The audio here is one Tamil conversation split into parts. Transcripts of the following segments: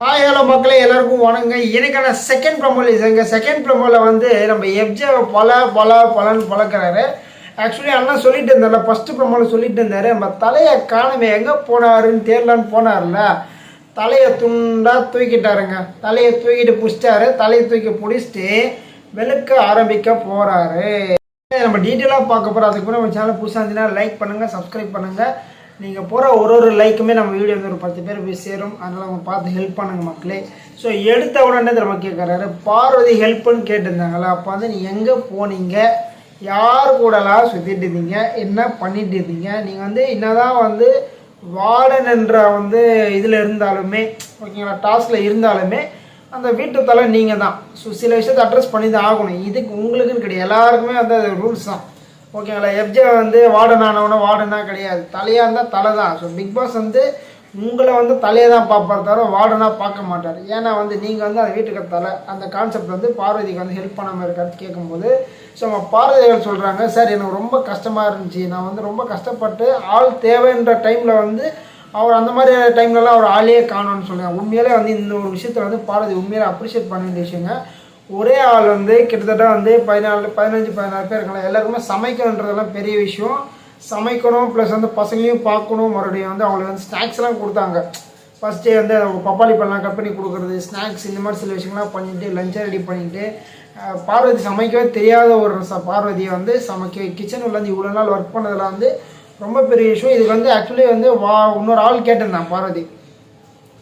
ஹாய் ஹலோ மக்களே எல்லாருக்கும் வணங்க. எனக்கான செகண்ட் ப்ரமோல செகண்ட் ப்ரமோவில் வந்து நம்ம எஃப்ஜே பலன்னு பழக்கிறாரு. ஆக்சுவலி அண்ணா சொல்லிட்டு இருந்தார்ல, ஃபஸ்ட்டு ப்ரமோவில் சொல்லிட்டு இருந்தார், நம்ம தலையை காணுமே எங்கே போனாருன்னு தேடலான்னு போனார்ல, தலையை துண்டாக தூக்கிட்டாருங்க. தலையை தூக்கிட்டு பிடிச்சிட்டாரு. தலையை தூக்கி பிடிச்சிட்டு வெளுக்க ஆரம்பிக்க போகிறாரு. நம்ம டீட்டெயிலாக பார்க்க போகிறோம். அதுக்கு நம்ம சேனல் புதுசாக இருந்துச்சுன்னா லைக் பண்ணுங்கள், சப்ஸ்கிரைப் பண்ணுங்கள். நீங்கள் போகிற ஒரு லைக்குமே நம்ம வீடியோ வந்து ஒரு 10 பேர் போய் சேரும். அதனால் அவங்க பார்த்து ஹெல்ப் பண்ணுங்கள் மக்களே. ஸோ எடுத்த உடனே நம்ம கேட்குறாரு, பார்வதி ஹெல்ப்புன்னு கேட்டிருந்தாங்களா? அப்போ வந்து நீ எங்கே போனீங்க, யார் கூடலாம் சுற்றிட்டு இருந்தீங்க, என்ன பண்ணிட்டு இருந்தீங்க, நீங்கள் வந்து என்னதான் வந்து வார்டன் என்ற வந்து இதில் இருந்தாலுமே ஓகேங்களா, டாஸ்கில் இருந்தாலுமே அந்த வீட்டு தலை நீங்கள் தான். ஸோ சில விஷயத்தை அட்ரஸ் பண்ணி தான் ஆகணும். இதுக்கு உங்களுக்குன்னு கிடையாது, எல்லாருக்குமே வந்து அது ரூல்ஸ் தான் ஓகேங்களா. எஃப்ஜே வந்து வார்டன் ஆனவனா வார்டனாக கிடையாது, தலையாக இருந்தால் தலை தான். ஸோ பிக் பாஸ் வந்து உங்களை வந்து தலையை தான் பார்ப்பார் தவிர வார்டனாக பார்க்க மாட்டார். ஏன்னா வந்து நீங்கள் வந்து அந்த வீட்டுக்கு தலை. அந்த கான்செப்ட் வந்து பார்வதிக்கு வந்து ஹெல்ப் பண்ணாமல் இருக்காது கேட்கும்போது. ஸோ நம்ம பார்வதிகள் சொல்கிறாங்க, சார் எனக்கு ரொம்ப கஷ்டமாக இருந்துச்சு, நான் வந்து ரொம்ப கஷ்டப்பட்டு ஆள் தேவைன்ற டைமில் வந்து அவர் அந்த மாதிரி டைம்லலாம் அவர் ஆளையே காணோன்னு சொல்லுங்கள். உண்மையிலே வந்து இந்த ஒரு விஷயத்தில் வந்து பார்வதி உண்மையிலே அப்ரிஷியேட் பண்ண வேண்டிய விஷயங்க. ஒரே ஆள் வந்து கிட்டத்தட்ட வந்து 15-16 பேர் இருக்கலாம். எல்லாருக்குமே சமைக்கணுன்றதெல்லாம் பெரிய விஷயம். சமைக்கணும் ப்ளஸ் வந்து பசங்களையும் பார்க்கணும். மறுபடியும் வந்து அவங்களுக்கு வந்து ஸ்நாக்ஸ்லாம் கொடுத்தாங்க. ஃபஸ்ட்டே வந்து பப்பாளி பழம்லாம் கட் பண்ணி கொடுக்குறது, ஸ்நாக்ஸ், இந்த மாதிரி சில விஷயங்கள்லாம் பண்ணிவிட்டு லஞ்சை ரெடி பண்ணிவிட்டு பார்வதி சமைக்கவே தெரியாத ஒரு பார்வதியை வந்து கிச்சன் உள்ளேருந்து இவ்வளோ நாள் ஒர்க் பண்ணதில் வந்து ரொம்ப பெரிய விஷயம். இதுக்கு வந்து ஆக்சுவலி வந்து இன்னொரு ஆள் கேட்டிருந்தான் பார்வதி.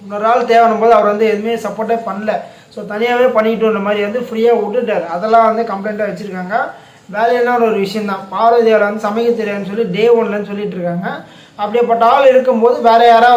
இன்னொரு ஆள் தேவைன்னும் போது அவர் வந்து எதுவுமே சப்போர்ட்டே பண்ணல. ஸோ தனியாகவே பண்ணிக்கிட்டுன்ற மாதிரி வந்து ஃப்ரீயாக விட்டுட்டார். அதெல்லாம் வந்து கம்ப்ளைண்ட்டாக வச்சுருக்காங்க. வேலையில்லாத ஒரு விஷயம் தான். பார்வதியால் வந்து சமைக்க தெரியாதுன்னு சொல்லி டே 1லன்னு சொல்லிட்டு இருக்காங்க. அப்படியேப்பட்ட ஆள் இருக்கும்போது வேறு யாராவது